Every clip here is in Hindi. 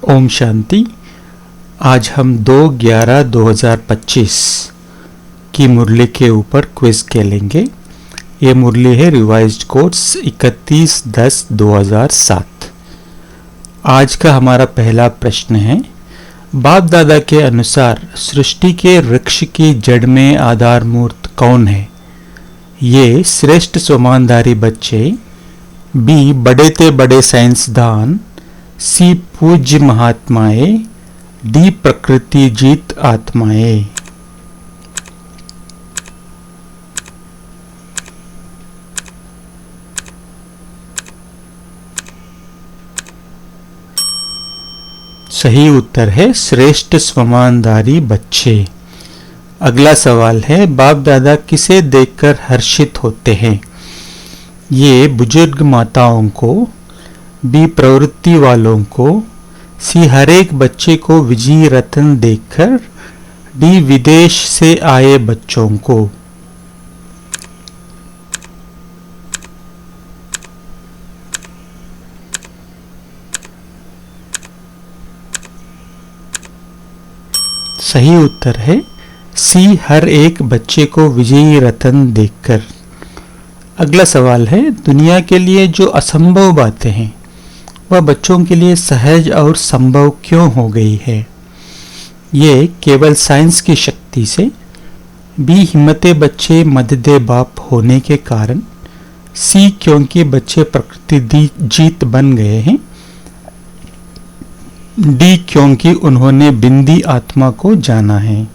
ओम शांति। आज हम 2/11/2025 की मुरली के ऊपर क्विज खेलेंगे। ये मुरली है रिवाइज्ड कोर्स 31/10/2007। आज का हमारा पहला प्रश्न है, बाप दादा के अनुसार सृष्टि के वृक्ष की जड़ में आधार मूर्त कौन है? ये श्रेष्ठ स्वमानधारी बच्चे, बी बड़े ते बड़े साइंसदान, सी पूज्य महात्माएं, डी प्रकृति जीत आत्माएं। सही उत्तर है श्रेष्ठ स्वमानधारी बच्चे। अगला सवाल है, बाप दादा किसे देखकर हर्षित होते हैं? ये बुजुर्ग माताओं को, बी प्रवृत्ति वालों को, सी हर एक बच्चे को विजय रत्न देखकर, डी विदेश से आए बच्चों को। सही उत्तर है सी हर एक बच्चे को विजयी रत्न देखकर। अगला सवाल है, दुनिया के लिए जो असंभव बातें हैं वह बच्चों के लिए सहज और संभव क्यों हो गई है? ये केवल साइंस की शक्ति से, बी हिम्मते बच्चे मददे बाप होने के कारण, सी क्योंकि बच्चे प्रकृति जीत बन गए हैं, डी क्योंकि उन्होंने बिंदी आत्मा को जाना है।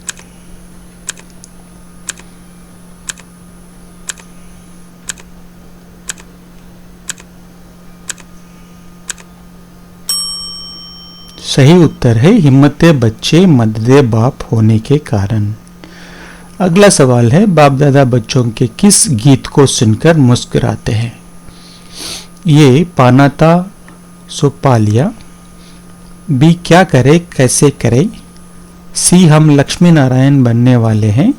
सही उत्तर है हिम्मते बच्चे मददे बाप होने के कारण। अगला सवाल है, बाप दादा बच्चों के किस गीत को सुनकर मुस्कुराते हैं? ये पानाता सो पा लिया, बी क्या करे कैसे करे, सी हम लक्ष्मी नारायण बनने वाले हैं,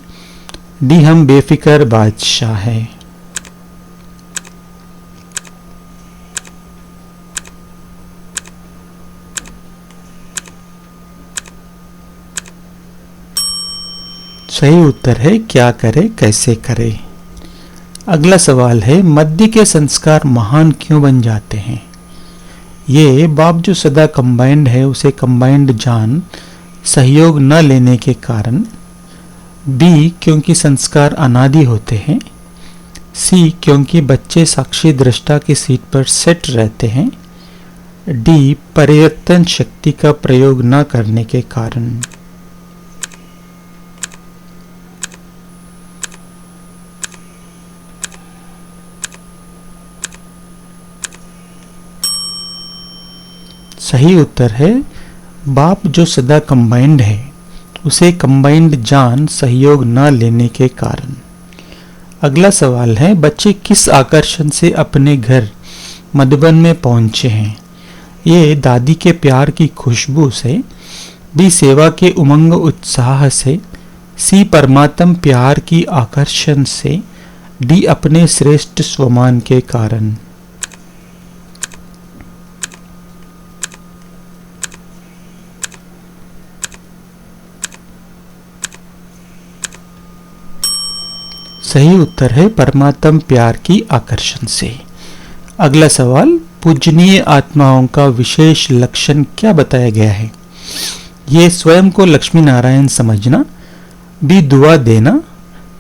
डी हम बेफिक्र बादशाह है। सही उत्तर है क्या करे कैसे करे। अगला सवाल है, मध्य के संस्कार महान क्यों बन जाते हैं? ये बाप जो सदा कंबाइंड है उसे कंबाइंड जान सहयोग न लेने के कारण, बी क्योंकि संस्कार अनादि होते हैं, सी क्योंकि बच्चे साक्षी दृष्टा की सीट पर सेट रहते हैं, डी परिवर्तन शक्ति का प्रयोग न करने के कारण। सही उत्तर है बाप जो सदा कंबाइंड है उसे कंबाइंड जान सहयोग न लेने के कारण। अगला सवाल है, बच्चे किस आकर्षण से अपने घर मधुबन में पहुंचे हैं? ये दादी के प्यार की खुशबू से, बी सेवा के उमंग उत्साह से, सी परमात्म प्यार की आकर्षण से, डी अपने श्रेष्ठ स्वमान के कारण। सही उत्तर है परमात्म प्यार की आकर्षण से। अगला सवाल, पूजनीय आत्माओं का विशेष लक्षण क्या बताया गया है? ये स्वयं को लक्ष्मी नारायण समझना, बी दुआ देना,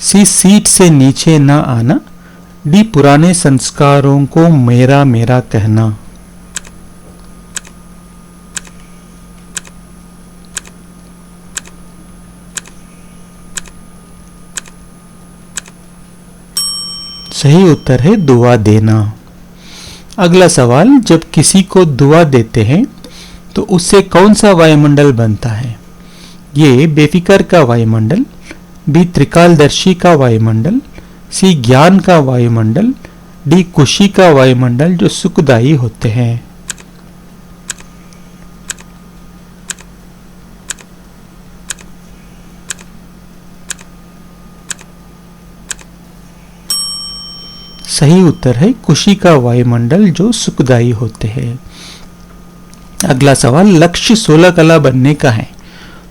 सी सीट से नीचे न आना, डी पुराने संस्कारों को मेरा मेरा कहना। सही उत्तर है दुआ देना। अगला सवाल, जब किसी को दुआ देते हैं तो उससे कौन सा वायुमंडल बनता है? ये बेफिक्र का वायुमंडल, बी त्रिकालदर्शी का वायुमंडल, सी ज्ञान का वायुमंडल, डी खुशी का वायुमंडल जो सुखदायी होते हैं। सही उत्तर है खुशी का वायुमंडल जो सुखदायी होते हैं। अगला सवाल, लक्ष्य 16 कला बनने का है।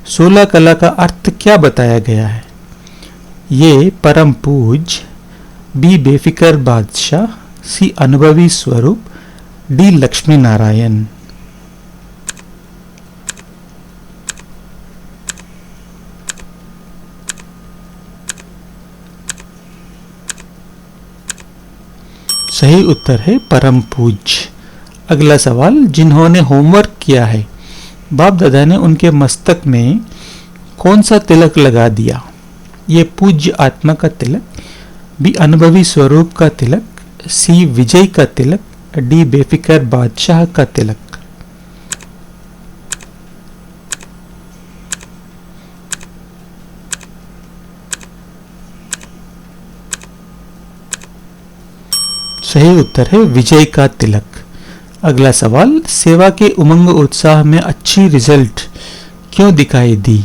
16 कला का अर्थ क्या बताया गया है? ये परम पूज, बी बेफिकर बादशाह, सी अनुभवी स्वरूप, डी लक्ष्मी नारायण। सही उत्तर है परम पूज। अगला सवाल, जिन्होंने होमवर्क किया है, बाप दादा ने उनके मस्तक में कौन सा तिलक लगा दिया? ये पूज्य आत्मा का तिलक, बी अनुभवी स्वरूप का तिलक, सी विजय का तिलक, डी बेफिकर बादशाह का तिलक। सही उत्तर है विजय का तिलक। अगला सवाल, सेवा के उमंग उत्साह में अच्छी रिजल्ट क्यों दिखाई दी?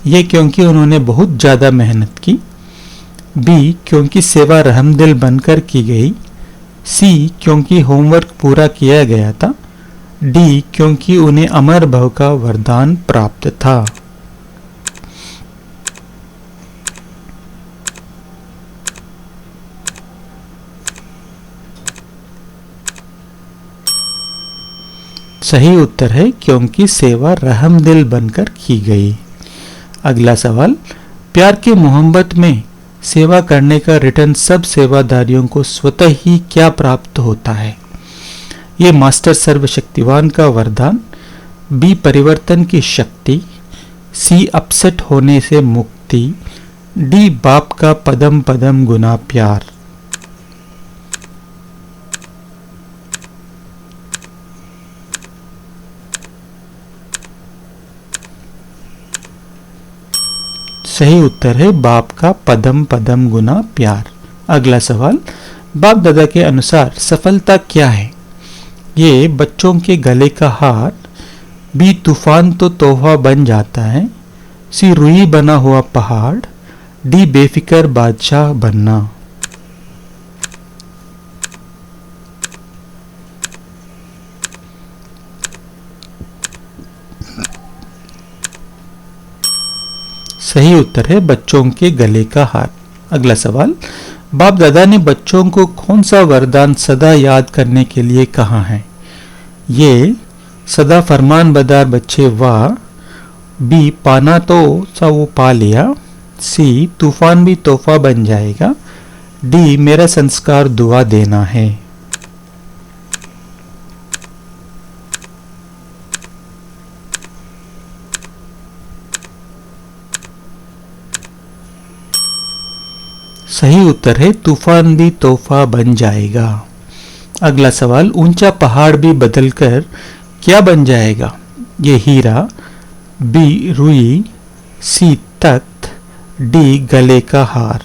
ये क्योंकि उन्होंने बहुत ज़्यादा मेहनत की, बी क्योंकि सेवा रहमदिल बनकर की गई, सी क्योंकि होमवर्क पूरा किया गया था, डी क्योंकि उन्हें अमर भव का वरदान प्राप्त था। सही उत्तर है क्योंकि सेवा रहमदिल बनकर की गई। अगला सवाल, प्यार के मोहब्बत में सेवा करने का रिटर्न सब सेवादारियों को स्वतः ही क्या प्राप्त होता है? ये मास्टर सर्वशक्तिवान का वरदान, बी परिवर्तन की शक्ति, सी अपसेट होने से मुक्ति, डी बाप का पदम पदम गुना प्यार। सही उत्तर है बाप का पदम पदम गुना प्यार। अगला सवाल, बाप दादा के अनुसार सफलता क्या है? ये बच्चों के गले का हार, बी तूफान तो तोहफा बन जाता है, सी रुई बना हुआ पहाड़, डी बेफिकर बादशाह बनना। सही उत्तर है बच्चों के गले का हार। अगला सवाल, बाप दादा ने बच्चों को कौन सा वरदान सदा याद करने के लिए कहा है? ये सदा फरमान बदार बच्चे वाह, बी पाना तो सा वो पा लिया, सी तूफान भी तोहफा बन जाएगा, डी मेरा संस्कार दुआ देना है। सही उत्तर है तूफान भी तोहफा बन जाएगा। अगला सवाल, ऊंचा पहाड़ भी बदलकर क्या बन जाएगा? ये हीरा, बी रुई, सी तख्त, डी गले का हार।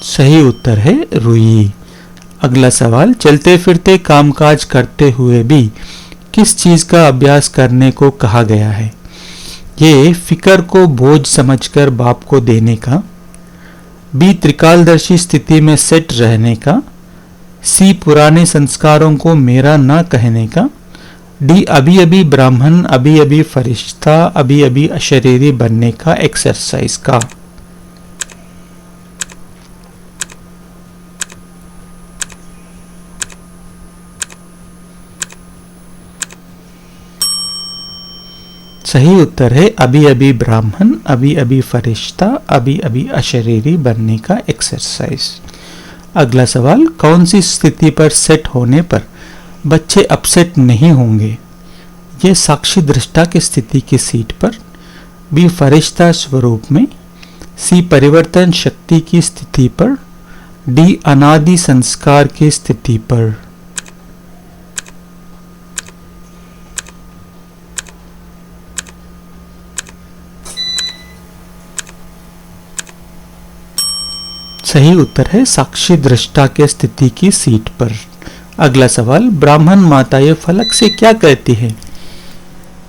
सही उत्तर है रुई। अगला सवाल, चलते फिरते कामकाज करते हुए भी किस चीज का अभ्यास करने को कहा गया है? ये फिक्र को बोझ समझकर बाप को देने का, बी त्रिकालदर्शी स्थिति में सेट रहने का, सी पुराने संस्कारों को मेरा ना कहने का, डी अभी अभी ब्राह्मण, अभी अभी फरिश्ता, अभी अभी अशरीरी बनने का एक्सरसाइज का। सही उत्तर है अभी अभी ब्राह्मण, अभी अभी फरिश्ता, अभी अभी अशरीरी बनने का एक्सरसाइज। अगला सवाल, कौन सी स्थिति पर सेट होने पर बच्चे अपसेट नहीं होंगे? ये साक्षी दृष्टा की स्थिति की सीट पर, बी फरिश्ता स्वरूप में, सी परिवर्तन शक्ति की स्थिति पर, डी अनादि संस्कार की स्थिति पर। सही उत्तर है साक्षी दृष्टा के स्थिति की सीट पर। अगला सवाल, ब्राह्मण माताएं फलक से क्या कहती है?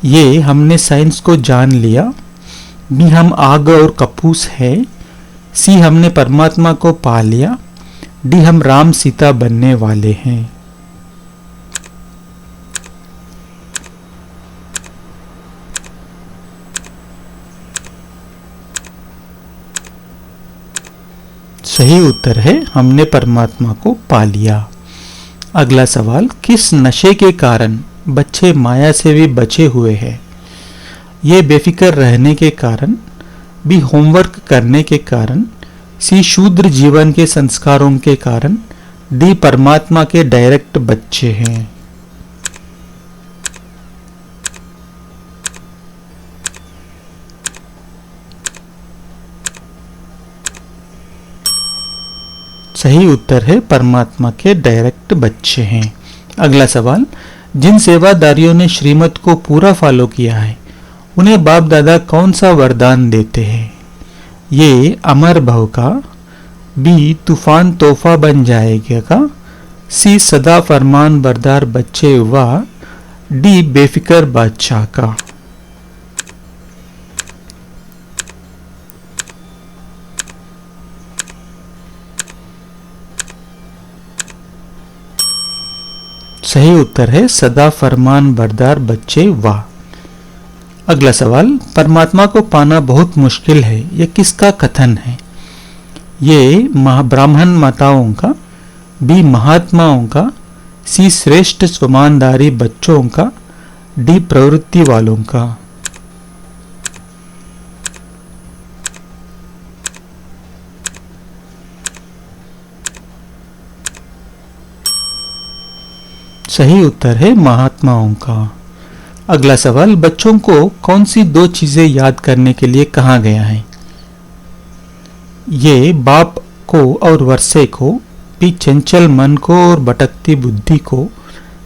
ये हमने साइंस को जान लिया, बी हम आग और कपूस है, सी हमने परमात्मा को पा लिया, डी हम राम सीता बनने वाले हैं। सही उत्तर है हमने परमात्मा को पा लिया। अगला सवाल, किस नशे के कारण बच्चे माया से भी बचे हुए हैं? ये बेफिक्र रहने के कारण, बी होमवर्क करने के कारण, सी शूद्र जीवन के संस्कारों के कारण, डी परमात्मा के डायरेक्ट बच्चे हैं। सही उत्तर है परमात्मा के डायरेक्ट बच्चे हैं। अगला सवाल, जिन सेवादारियों ने श्रीमत को पूरा फॉलो किया है उन्हें बाप दादा कौन सा वरदान देते हैं? ये अमर भव का, बी तूफान तोहफा बन जाएगा का, सी सदा फरमान बरदार बच्चे व, डी बेफिक्र बादशाह का। सही उत्तर है सदा फरमान बरदार बच्चे वाह। अगला सवाल, परमात्मा को पाना बहुत मुश्किल है, यह किसका कथन है? ये ब्राह्मण माताओं का, बी महात्माओं का, सी श्रेष्ठ स्वमानदारी बच्चों का, डी प्रवृत्ति वालों का। सही उत्तर है महात्माओं का। अगला सवाल, बच्चों को कौन सी दो चीजें याद करने के लिए कहा गया है? ये बाप को और वर्षे को, बी चंचल मन को और भटकती बुद्धि को,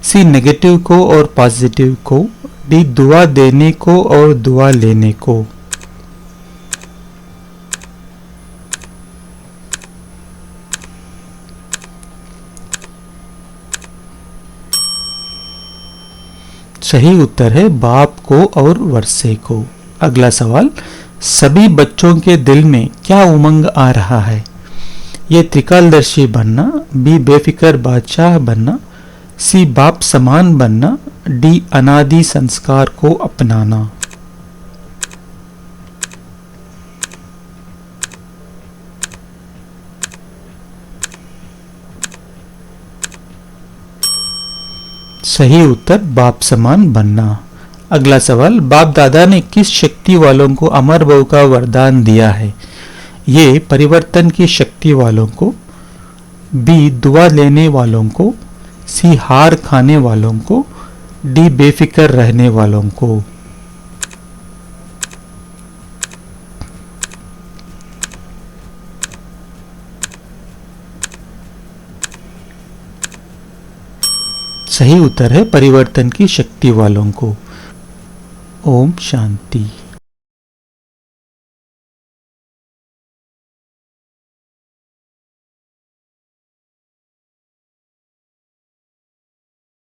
सी नेगेटिव को और पॉजिटिव को, डी दुआ देने को और दुआ लेने को। सही उत्तर है बाप को और वर्षे को। अगला सवाल, सभी बच्चों के दिल में क्या उमंग आ रहा है? ये त्रिकालदर्शी बनना, बी बेफिक्र बादशाह बनना, सी बाप समान बनना, डी अनादि संस्कार को अपनाना। सही उत्तर बाप समान बनना। अगला सवाल, बाप दादा ने किस शक्ति वालों को अमर भव का वरदान दिया है? ये परिवर्तन की शक्ति वालों को, बी दुआ लेने वालों को, सी हार खाने वालों को, डी बेफिक्र रहने वालों को। सही उत्तर है परिवर्तन की शक्ति वालों को। ओम शांति।